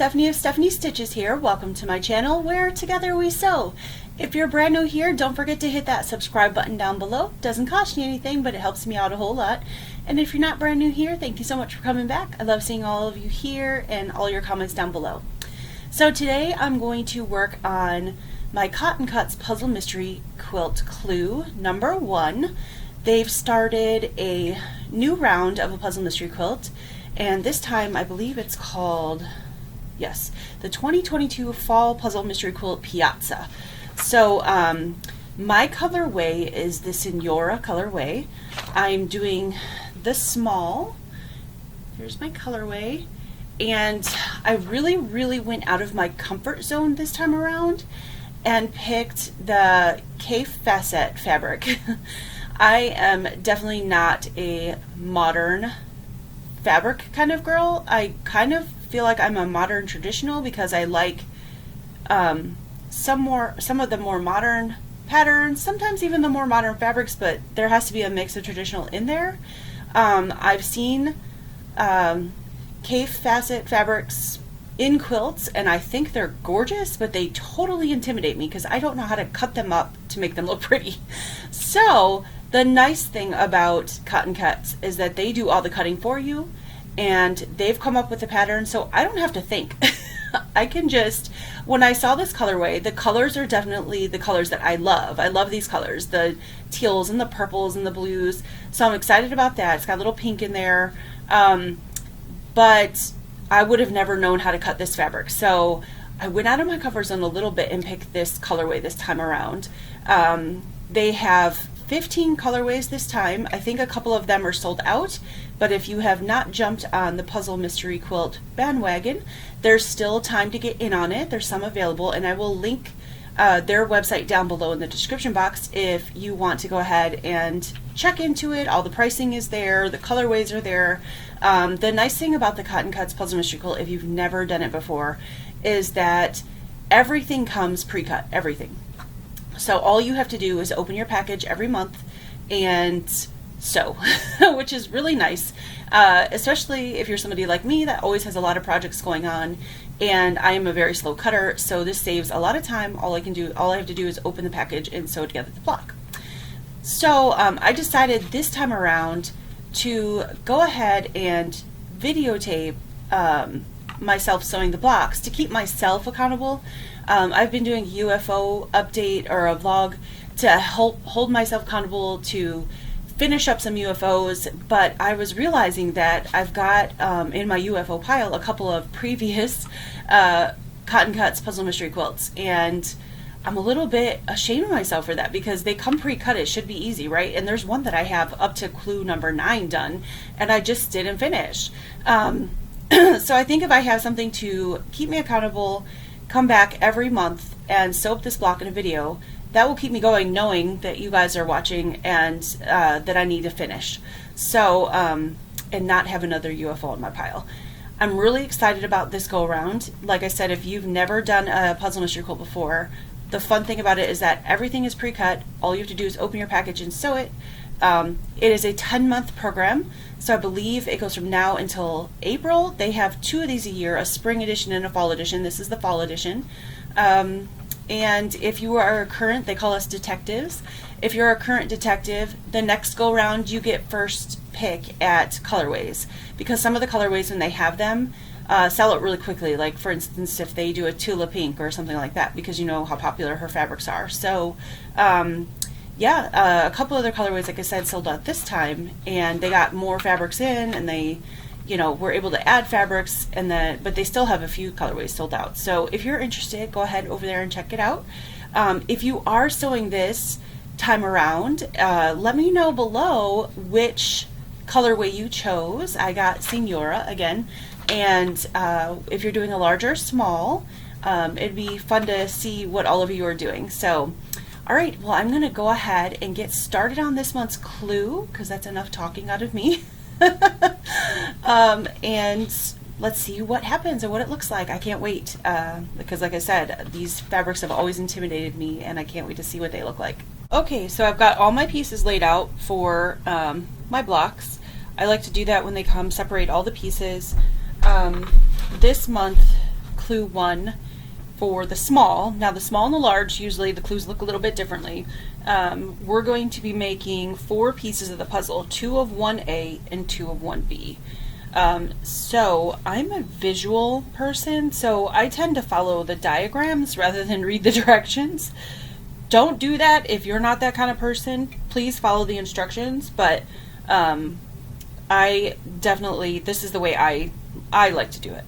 Stephanie of Stephanie Stitches here. Welcome to my channel where together we sew. If you're brand new here, don't forget to hit that subscribe button down below. Doesn't cost you anything, but it helps me out a whole lot. And if you're not brand new here, thank you so much for coming back. I love seeing all of you here and all your comments down below. So today I'm going to work on my Cotton Cuts Puzzle Mystery Quilt Clue number 1. They've started a new round of a puzzle mystery quilt, and this time I believe it's called, yes, the 2022 Fall Puzzle Mystery Quilt Piazza. So my colorway is the Signoria colorway. I'm doing the small. Here's my colorway. And I really went out of my comfort zone this time around and picked the K Facet fabric. I am definitely not a modern fabric kind of girl. I kind of feel like I'm a modern traditional because I like some of the more modern patterns, sometimes even the more modern fabrics, but there has to be a mix of traditional in there. I've seen K Facet fabrics in quilts and I think they're gorgeous, but they totally intimidate me because I don't know how to cut them up to make them look pretty. So the nice thing about Cotton Cuts is that they do all the cutting for you and they've come up with the pattern, so I don't have to think. I can just, when I saw this colorway, the colors are definitely the colors that I love. I love these colors, the teals and the purples and the blues. So I'm excited about that. It's got a little pink in there. But I would have never known how to cut this fabric. So I went out of my comfort zone a little bit and picked this colorway this time around. They have 15 colorways this time. I think a couple of them are sold out, but if you have not jumped on the Puzzle Mystery Quilt bandwagon, there's still time to get in on it. There's some available, and I will link their website down below in the description box if you want to go ahead and check into it. All the pricing is there, the colorways are there. The nice thing about the Cotton Cuts Puzzle Mystery Quilt, if you've never done it before, is that everything comes pre-cut, everything. So all you have to do is open your package every month and sew, which is really nice, especially if you're somebody like me that always has a lot of projects going on, and I am a very slow cutter, so this saves a lot of time. All I have to do is open the package and sew together the block. So I decided this time around to go ahead and videotape myself sewing the blocks to keep myself accountable. I've been doing UFO update or a vlog to help hold myself accountable to finish up some UFOs, but I was realizing that I've got in my UFO pile a couple of previous Cotton Cuts Puzzle Mystery Quilts, and I'm a little bit ashamed of myself for that because they come pre-cut. It should be easy, right? And there's one that I have up to clue number 9 done and I just didn't finish. So I think if I have something to keep me accountable, come back every month and sew up this block in a video, that will keep me going knowing that you guys are watching and that I need to finish. So, and not have another UFO in my pile. I'm really excited about this go around. Like I said, if you've never done a puzzle mystery quilt before, the fun thing about it is that everything is pre-cut. All you have to do is open your package and sew it. It is a 10-month program, so I believe it goes from now until April. They have 2 of these a year, a spring edition and a fall edition. This is the fall edition. And if you are a current, they call us detectives. If you're a current detective, the next go round you get first pick at colorways, because some of the colorways, when they have them, sell it really quickly. Like for instance, if they do a Tula Pink or something like that, because you know how popular her fabrics are. So yeah, a couple other colorways, like I said, sold out this time, and they got more fabrics in, and they, you know, were able to add fabrics, and then, but they still have a few colorways sold out. So if you're interested, go ahead over there and check it out. If you are sewing this time around, let me know below which colorway you chose. I got Signoria again, and if you're doing a large or small, it'd be fun to see what all of you are doing. So all right, well, I'm going to go ahead and get started on this month's clue because that's enough talking out of me. And let's see what happens and what it looks like. I can't wait because, like I said, these fabrics have always intimidated me, and I can't wait to see what they look like. Okay, so I've got all my pieces laid out for my blocks. I like to do that when they come, separate all the pieces. This month clue 1 for the small. Now the small and the large, usually the clues look a little bit differently. We're going to be making 4 pieces of the puzzle, 2 of 1A and 2 of 1B. So I'm a visual person, so I tend to follow the diagrams rather than read the directions. Don't do that if you're not that kind of person. Please follow the instructions, but I definitely, this is the way I like to do it.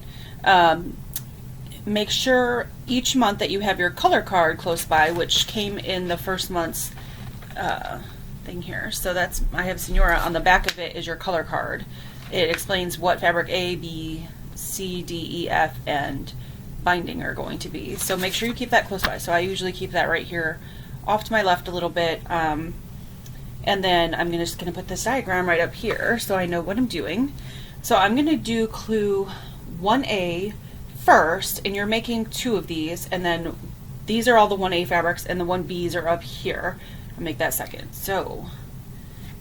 Make sure each month that you have your color card close by, which came in the first month's thing here. So that's, I have Signoria. On the back of it is your color card. It explains what fabric A, B, C, D, E, F, and binding are going to be. So make sure you keep that close by. So I usually keep that right here off to my left a little bit. And then I'm just going to put this diagram right up here so I know what I'm doing. So I'm going to do clue 1A first, and you're making 2 of these, and then these are all the 1A fabrics and the 1Bs are up here. I'll make that second. So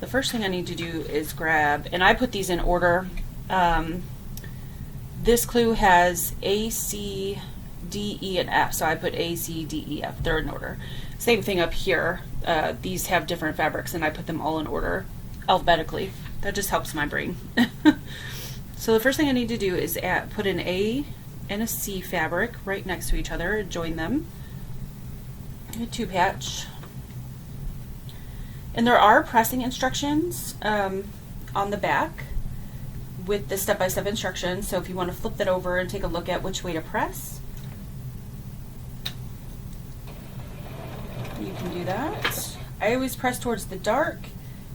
the first thing I need to do is grab, and I put these in order. This clue has A, C, D, E, and F, so I put A, C, D, E, F. They're in order. Same thing up here. These have different fabrics, and I put them all in order alphabetically. That just helps my brain. So the first thing I need to do is put an A and a C fabric right next to each other and join them in a 2-patch. And there are pressing instructions on the back with the step-by-step instructions, so if you want to flip that over and take a look at which way to press, you can do that. I always press towards the dark,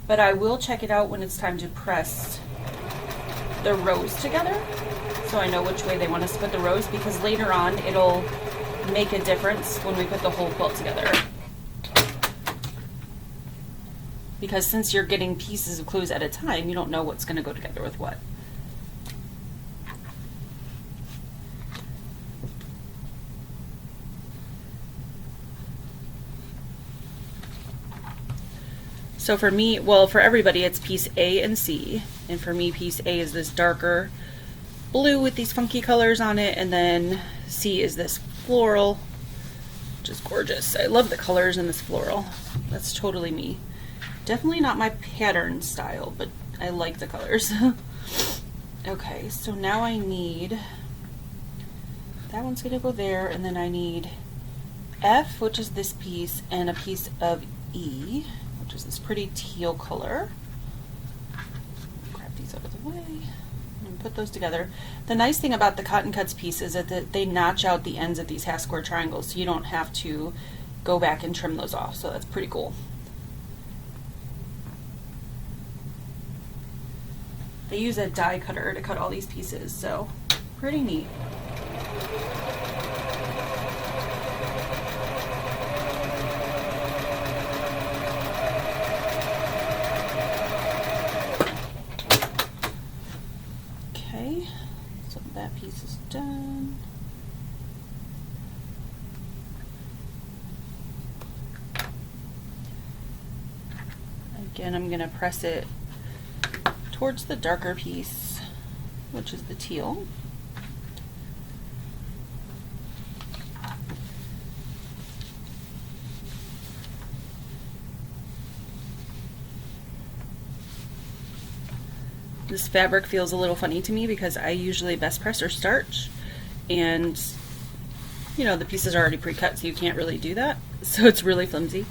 but I will check it out when it's time to press the rows together, so I know which way they want us to put the rows, because later on it'll make a difference when we put the whole quilt together. Because since you're getting pieces of clues at a time, you don't know what's going to go together with what. So for me, well, for everybody, it's piece A and C. And for me, piece A is this darker blue with these funky colors on it, and then C is this floral, which is gorgeous. I love the colors in this floral. That's totally me. Definitely not my pattern style, but I like the colors. Okay, so now I need, that one's gonna go there, and then I need F, which is this piece, and a piece of E, which is this pretty teal color. Grab these out of the way and put those together. The nice thing about the Cotton Cuts piece is that they notch out the ends of these half square triangles, so you don't have to go back and trim those off, so that's pretty cool. They use a die cutter to cut all these pieces, so pretty neat. Okay, so that piece is done. Again, I'm going to press it towards the darker piece, which is the teal. This fabric feels a little funny to me because I usually best press or starch, and you know, the pieces are already pre-cut, so you can't really do that, so it's really flimsy.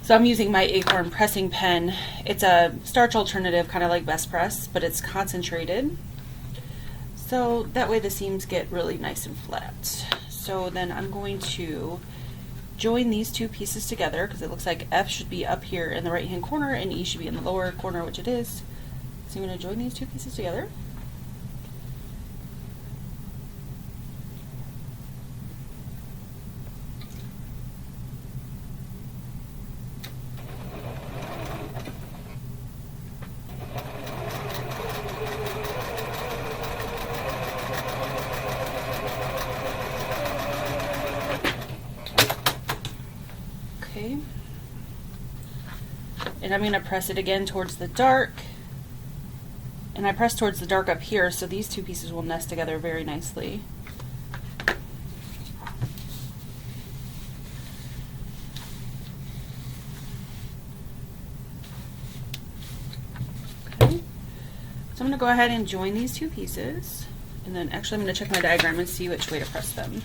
So I'm using my Acorn pressing pen. It's a starch alternative, kind of like Best Press, but it's concentrated. So that way the seams get really nice and flat. So then I'm going to join these 2 pieces together, because it looks like F should be up here in the right hand corner and E should be in the lower corner, which it is. So I'm going to join these 2 pieces together. Okay, and I'm going to press it again towards the dark, and I press towards the dark up here, so these 2 pieces will nest together very nicely. to go ahead and join these two pieces, and then actually I'm going to check my diagram and see which way to press them.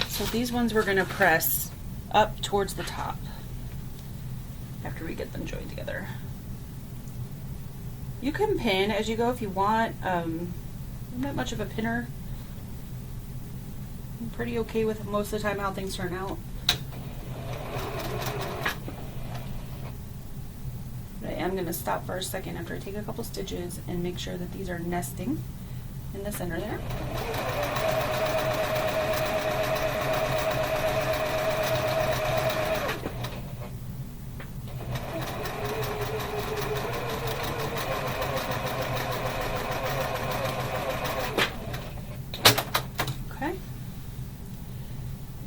So these ones we're going to press up towards the top after we get them joined together. You can pin as you go if you want. I'm not much of a pinner. I'm pretty okay with most of the time how things turn out. But I am going to stop for a second after I take a couple stitches and make sure that these are nesting in the center there.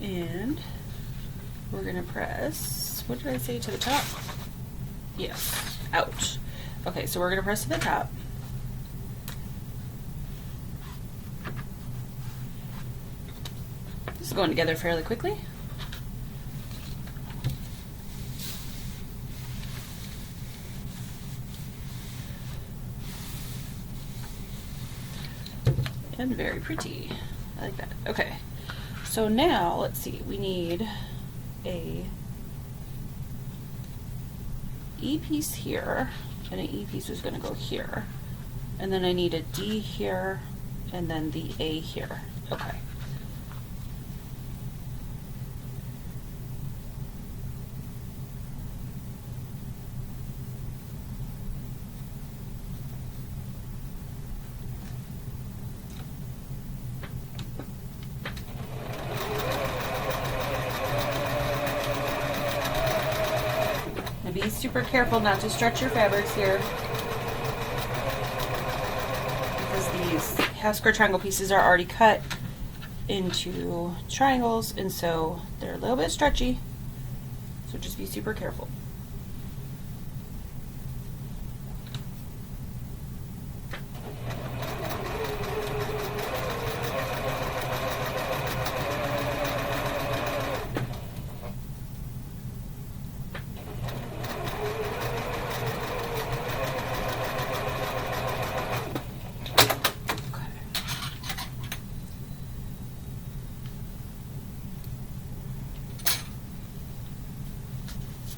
And we're going to press, what did I say, to the top? Yes. Ouch. Okay, so we're going to press to the top. This is going together fairly quickly. And very pretty. I like that. Okay. So now, let's see, we need a E piece here, and an E piece is going to go here. And then I need a D here, and then the A here. Okay. Be super careful not to stretch your fabrics here, because these half square triangle pieces are already cut into triangles, and so they're a little bit stretchy, so just be super careful.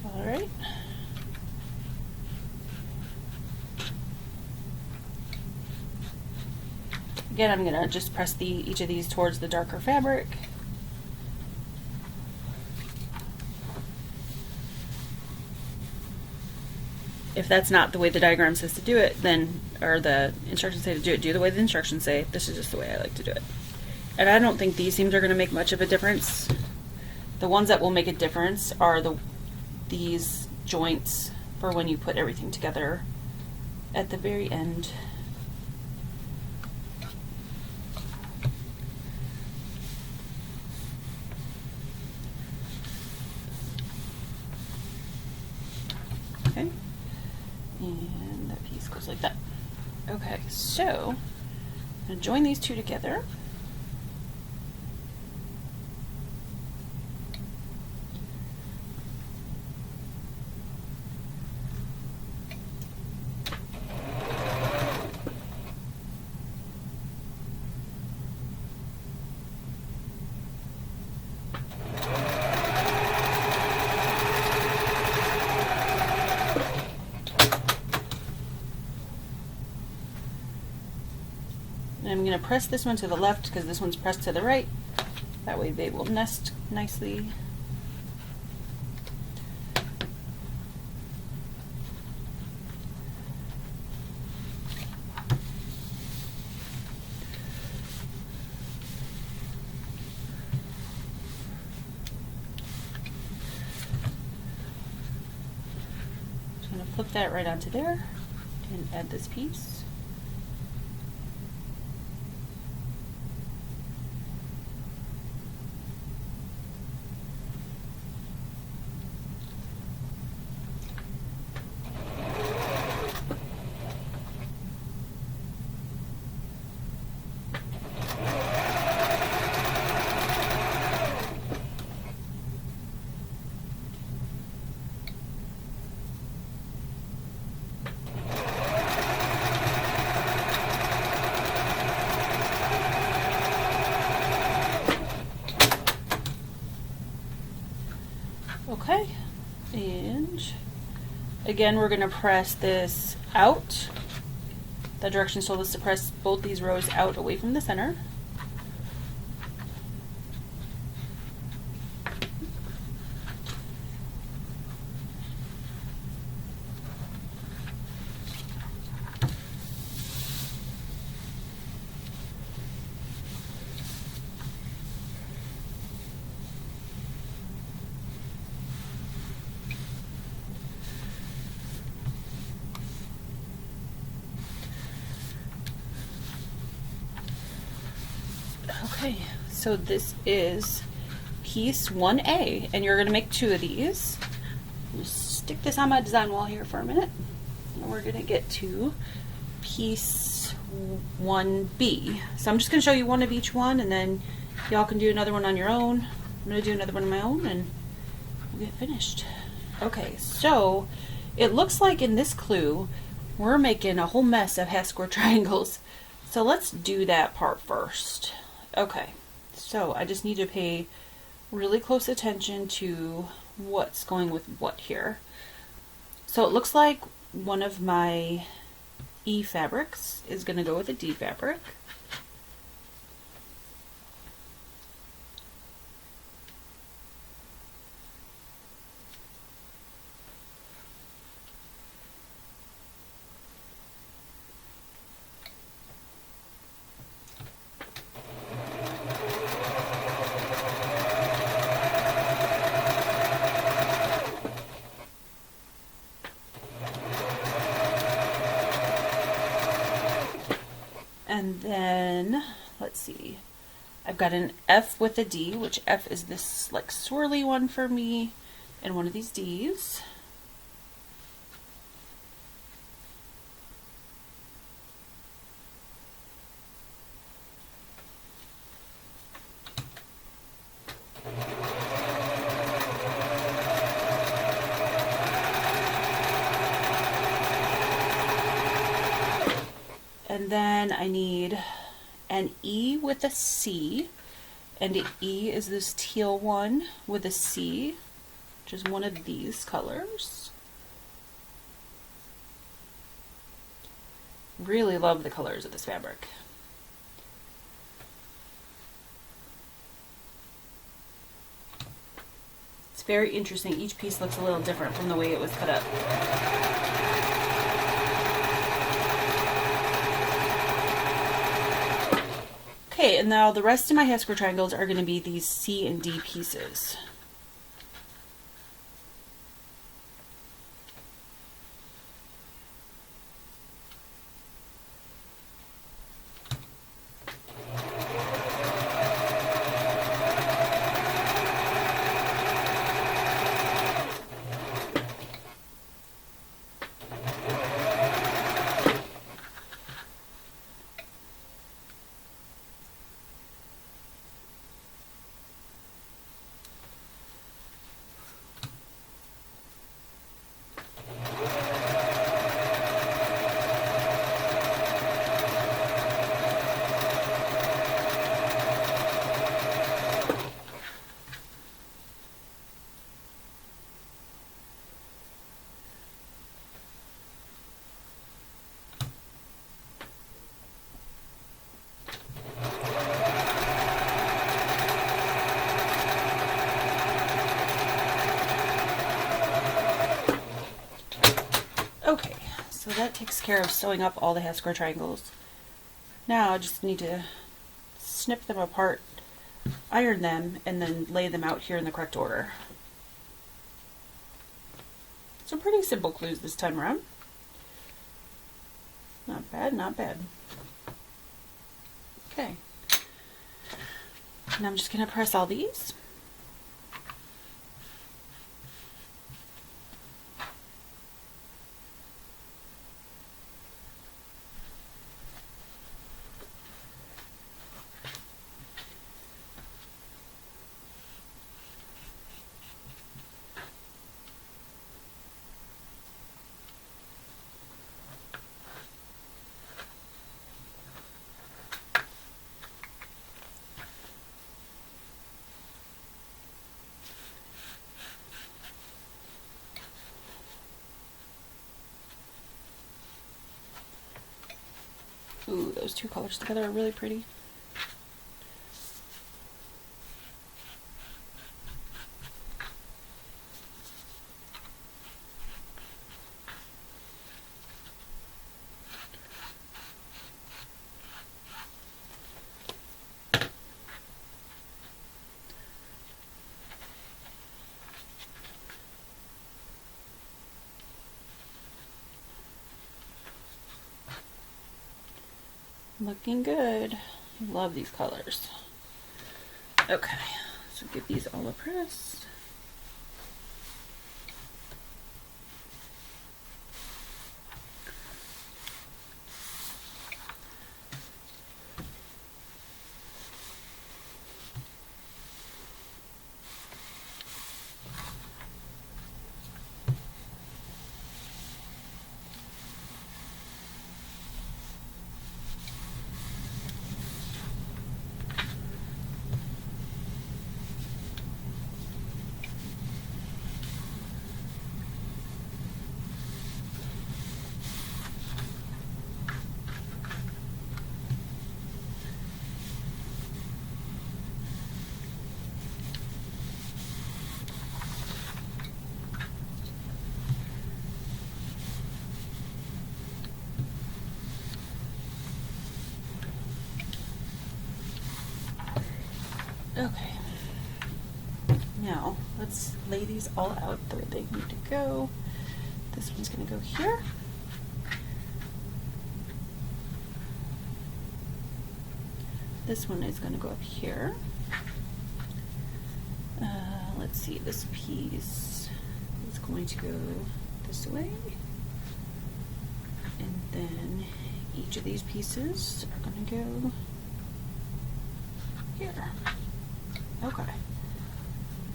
All right. Again, I'm going to just press each of these towards the darker fabric. If that's not the way the diagram says to do it, then, or the instructions say to do the way the instructions say. This is just the way I like to do it. And I don't think these seams are going to make much of a difference. The ones that will make a difference are these joints for when you put everything together at the very end. Okay, and that piece goes like that. Okay, so I'm going to join these two together. I'm going to press this one to the left because this one's pressed to the right. That way they will nest nicely. Just going to flip that right onto there and add this piece. Again, we're going to press this out. The directions told us to press both these rows out away from the center. Okay, so this is piece 1A, and you're going to make 2 of these. Just stick this on my design wall here for a minute, and we're going to get to piece 1B. So I'm just going to show you one of each one, and then y'all can do another one on your own. I'm going to do another one on my own, and we'll get finished. Okay, so it looks like in this clue, we're making a whole mess of half square triangles. So let's do that part first. Okay, so I just need to pay really close attention to what's going with what here. So it looks like one of my E fabrics is going to go with a D fabric. And then, let's see, I've got an F with a D, which F is this like swirly one for me, and one of these Ds. And then I need an E with a C, and the E is this teal one with a C, which is one of these colors. Really love the colors of this fabric. It's very interesting. Each piece looks a little different from the way it was cut up. Okay, and now the rest of my half square triangles are going to be these C and D pieces. Okay, so that takes care of sewing up all the half square triangles. Now I just need to snip them apart, iron them, and then lay them out here in the correct order. So pretty simple clues this time around. Not bad, not bad. Okay. And I'm just going to press all these. those two colors together are really pretty. Looking good. I love these colors. Okay, so give these all a press. Okay, now let's lay these all out the way they need to go. This one's going to go here. This one is going to go up here. Let's see, this piece is going to go this way. And then each of these pieces are going to go here. Okay,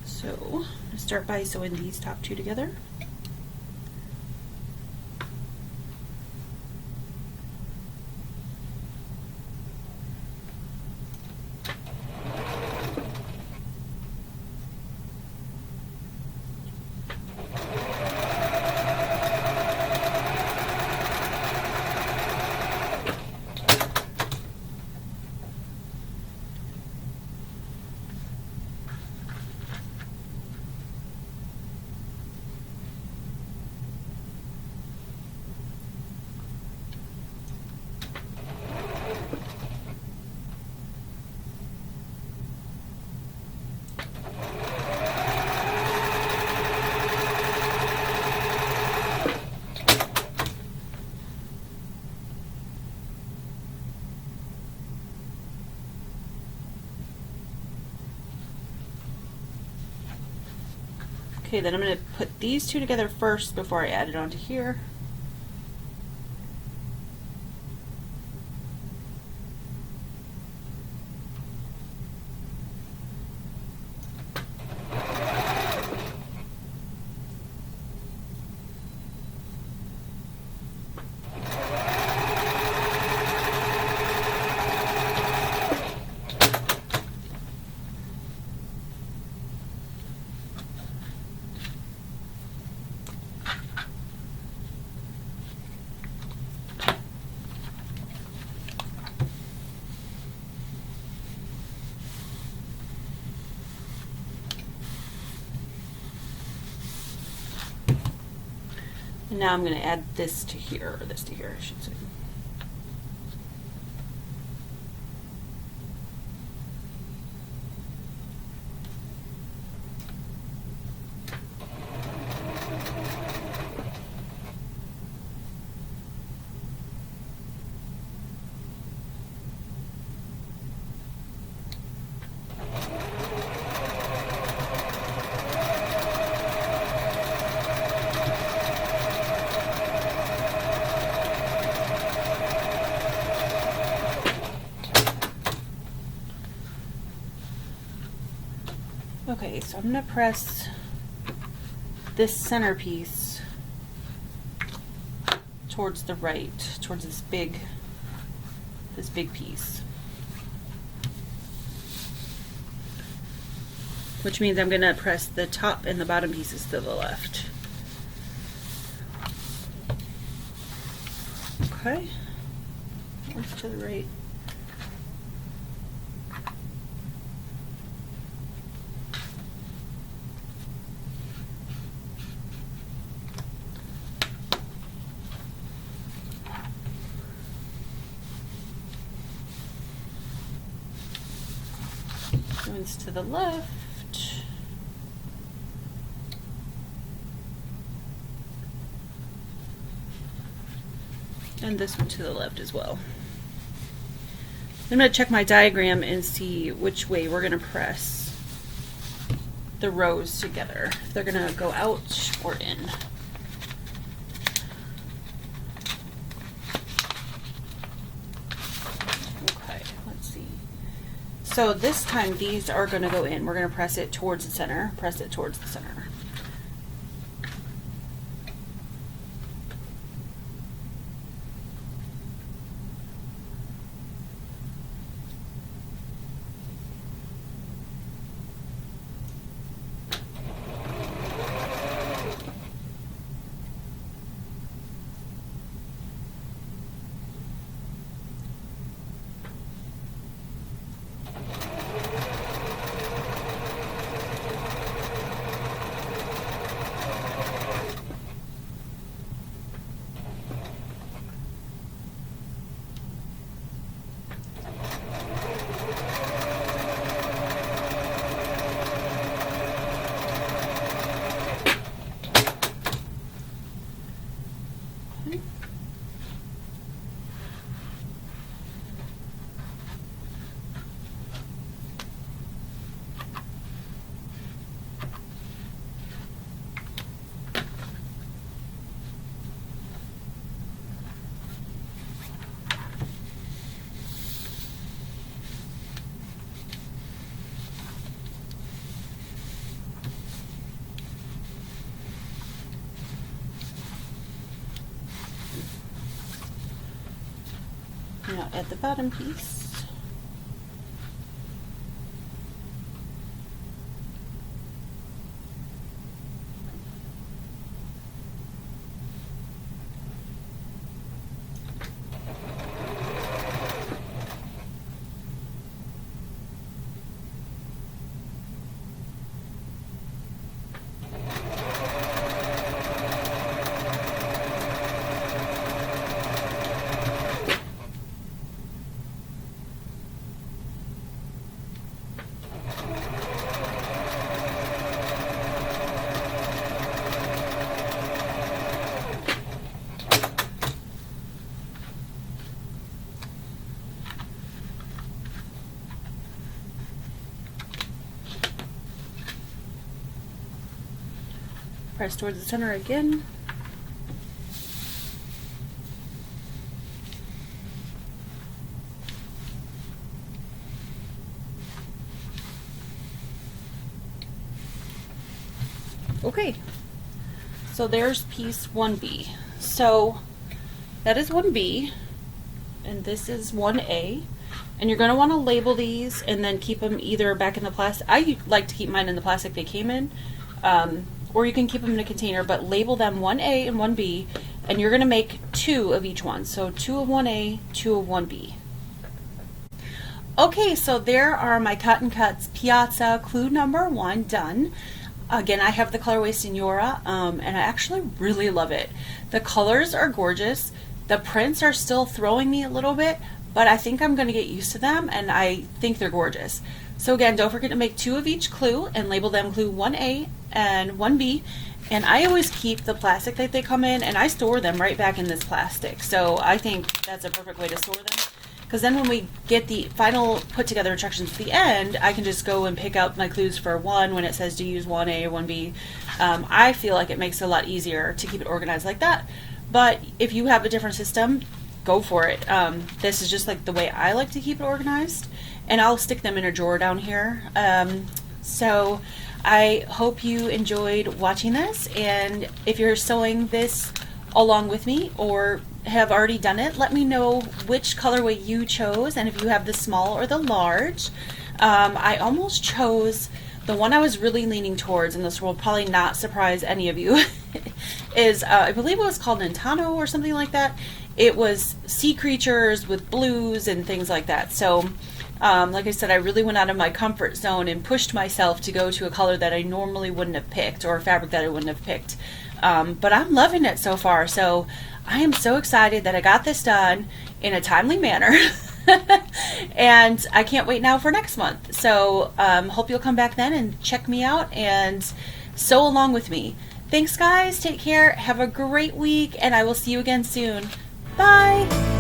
so I'm going to start by sewing these top two together. Okay, then I'm going to put these two together first before I add it onto here. And now I'm going to add this to here, or this to here, I should say. Okay, so I'm going to press this centerpiece towards the right, towards this big piece. Which means I'm going to press the top and the bottom pieces to the left. Okay, we're off to the right. One's to the left. And this one to the left as well. I'm going to check my diagram and see which way we're going to press the rows together. If they're going to go out or in. Okay, let's see. So this time these are going to go in. We're going to press it towards the center. Press it towards the center. Now add the bottom piece. Press towards the center again. Okay, so there's piece 1B. So that is 1B, and this is 1A. And you're going to want to label these and then keep them either back in the plastic. I like to keep mine in the plastic they came in. Or you can keep them in a container, but label them 1A and 1B, and you're going to make 2 of each one. So 2 of 1A, 2 of 1B. Okay, so there are my Cotton Cuts Piazza clue number 1 done. Again, I have the colorway Signoria, and I actually really love it. The colors are gorgeous. The prints are still throwing me a little bit, but I think I'm going to get used to them, and I think they're gorgeous. So again, don't forget to make 2 of each clue and label them clue 1A and 1B. And I always keep the plastic that they come in, and I store them right back in this plastic. So I think that's a perfect way to store them, because then when we get the final put together instructions at the end, I can just go and pick out my clues for 1 when it says to use 1A or 1B. I feel like it makes it a lot easier to keep it organized like that. But if you have a different system, go for it. This is just like the way I like to keep it organized, and I'll stick them in a drawer down here. So I hope you enjoyed watching this, and if you're sewing this along with me or have already done it, let me know which colorway you chose and if you have the small or the large. I almost chose the one I was really leaning towards, and this will probably not surprise any of you, is I believe it was called Nintano or something like that. it was sea creatures with blues and things like that. So like I said, I really went out of my comfort zone and pushed myself to go to a color that I normally wouldn't have picked, or a fabric that I wouldn't have picked. But I'm loving it so far. So I am so excited that I got this done in a timely manner. And I can't wait now for next month. So hope you'll come back then and check me out and sew along with me. Thanks guys, take care, have a great week, and I will see you again soon. Bye!